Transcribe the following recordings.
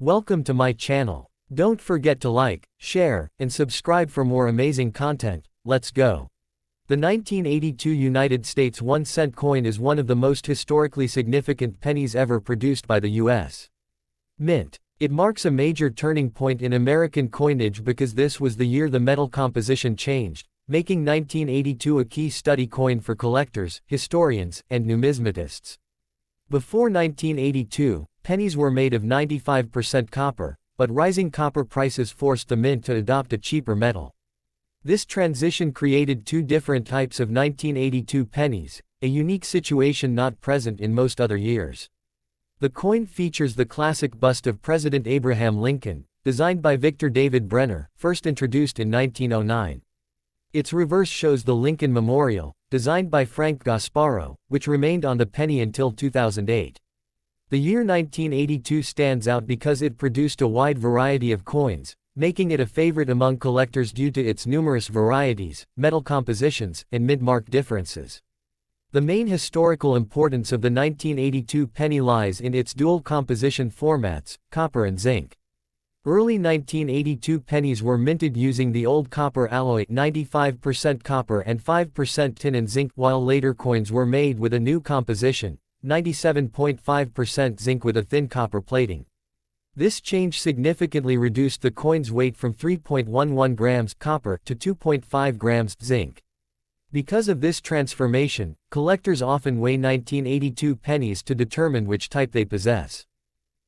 Welcome to my channel. Don't forget to like, share, and subscribe for more amazing content. Let's go. The 1982 United States 1-cent coin is one of the most historically significant pennies ever produced by the U.S. Mint. It marks a major turning point in American coinage because this was the year the metal composition changed, making 1982 a key study coin for collectors, historians, and numismatists. Before 1982, pennies were made of 95% copper, but rising copper prices forced the mint to adopt a cheaper metal. This transition created two different types of 1982 pennies, a unique situation not present in most other years. The coin features the classic bust of President Abraham Lincoln, designed by Victor David Brenner, first introduced in 1909. Its reverse shows the Lincoln Memorial, designed by Frank Gasparo, which remained on the penny until 2008. The year 1982 stands out because it produced a wide variety of coins, making it a favorite among collectors due to its numerous varieties, metal compositions, and mint-mark differences. The main historical importance of the 1982 penny lies in its dual composition formats, copper and zinc. Early 1982 pennies were minted using the old copper alloy 95% copper and 5% tin and zinc, while later coins were made with a new composition, 97.5% zinc with a thin copper plating. This change significantly reduced the coin's weight from 3.11 grams copper to 2.5 grams zinc. Because of this transformation, collectors often weigh 1982 pennies to determine which type they possess.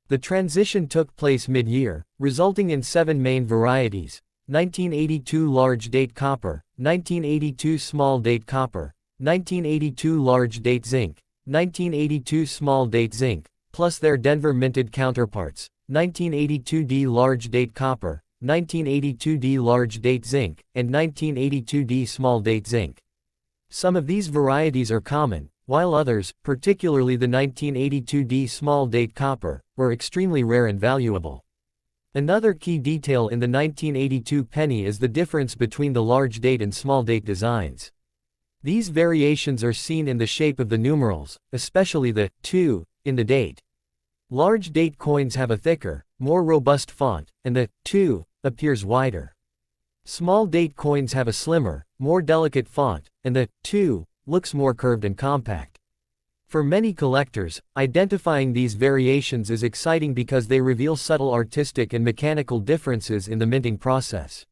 The transition took place mid-year, resulting in 7 main varieties: 1982 large date copper, 1982 small date copper, 1982 large date zinc, 1982 small date zinc, plus their Denver minted counterparts, 1982D large date copper, 1982D large date zinc, and 1982D small date zinc. Some of these varieties are common, while others, particularly the 1982D small date copper, were extremely rare and valuable. Another key detail in the 1982 penny is the difference between the large date and small date designs. These variations are seen in the shape of the numerals, especially the 2 in the date. Large date coins have a thicker, more robust font, and the 2 appears wider. Small date coins have a slimmer, more delicate font, and the 2 looks more curved and compact. For many collectors, identifying these variations is exciting because they reveal subtle artistic and mechanical differences in the minting process.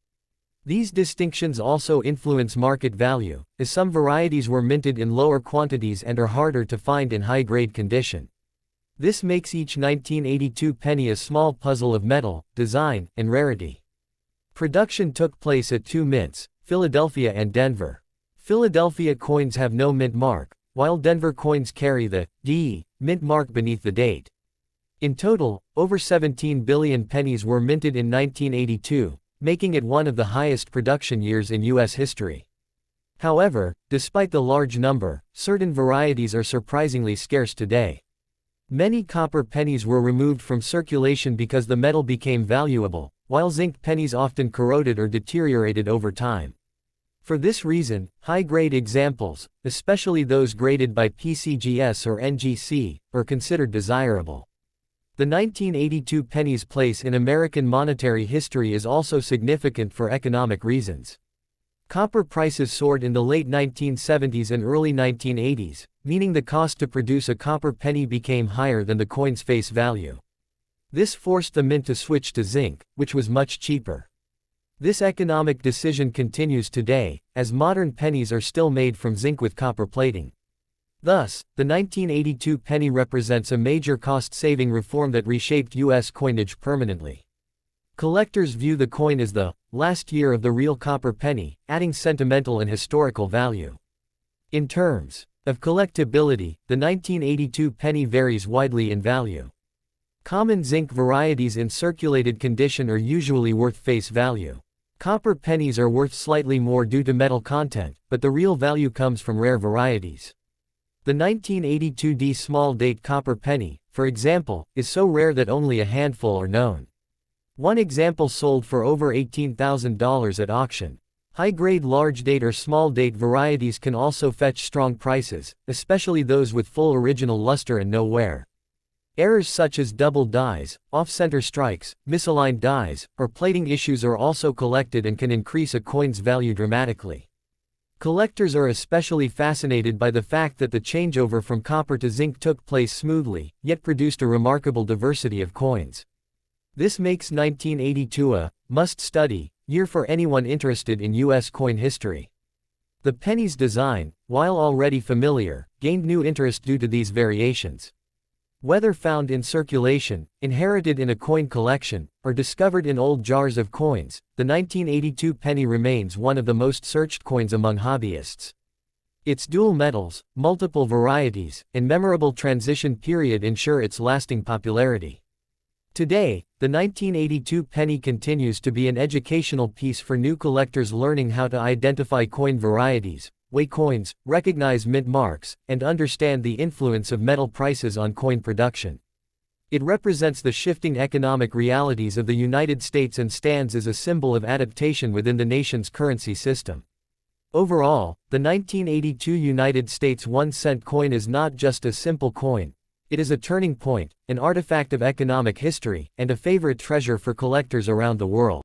These distinctions also influence market value, as some varieties were minted in lower quantities and are harder to find in high-grade condition. This makes each 1982 penny a small puzzle of metal, design, and rarity. Production took place at 2 mints, Philadelphia and Denver. Philadelphia coins have no mint mark, while Denver coins carry the D mint mark beneath the date. In total, over 17 billion pennies were minted in 1982, making it one of the highest production years in U.S. history. However, despite the large number, certain varieties are surprisingly scarce today. Many copper pennies were removed from circulation because the metal became valuable, while zinc pennies often corroded or deteriorated over time. For this reason, high-grade examples, especially those graded by PCGS or NGC, are considered desirable. The 1982 penny's place in American monetary history is also significant for economic reasons. Copper prices soared in the late 1970s and early 1980s, meaning the cost to produce a copper penny became higher than the coin's face value. This forced the mint to switch to zinc, which was much cheaper. This economic decision continues today, as modern pennies are still made from zinc with copper plating. Thus, the 1982 penny represents a major cost-saving reform that reshaped U.S. coinage permanently. Collectors view the coin as the last year of the real copper penny, adding sentimental and historical value. In terms of collectability, the 1982 penny varies widely in value. Common zinc varieties in circulated condition are usually worth face value. Copper pennies are worth slightly more due to metal content, but the real value comes from rare varieties. The 1982D small date copper penny, for example, is so rare that only a handful are known. One example sold for over $18,000 at auction. High-grade large date or small date varieties can also fetch strong prices, especially those with full original luster and no wear. Errors such as double dies, off-center strikes, misaligned dies, or plating issues are also collected and can increase a coin's value dramatically. Collectors are especially fascinated by the fact that the changeover from copper to zinc took place smoothly, yet produced a remarkable diversity of coins. This makes 1982 a must-study year for anyone interested in U.S. coin history. The penny's design, while already familiar, gained new interest due to these variations. Whether found in circulation, inherited in a coin collection, or discovered in old jars of coins, the 1982 penny remains one of the most searched coins among hobbyists. Its dual metals, multiple varieties, and memorable transition period ensure its lasting popularity. Today, the 1982 penny continues to be an educational piece for new collectors learning how to identify coin varieties, weigh coins, recognize mint marks, and understand the influence of metal prices on coin production. It represents the shifting economic realities of the United States and stands as a symbol of adaptation within the nation's currency system. Overall, the 1982 United States 1-cent coin is not just a simple coin. It is a turning point, an artifact of economic history, and a favorite treasure for collectors around the world.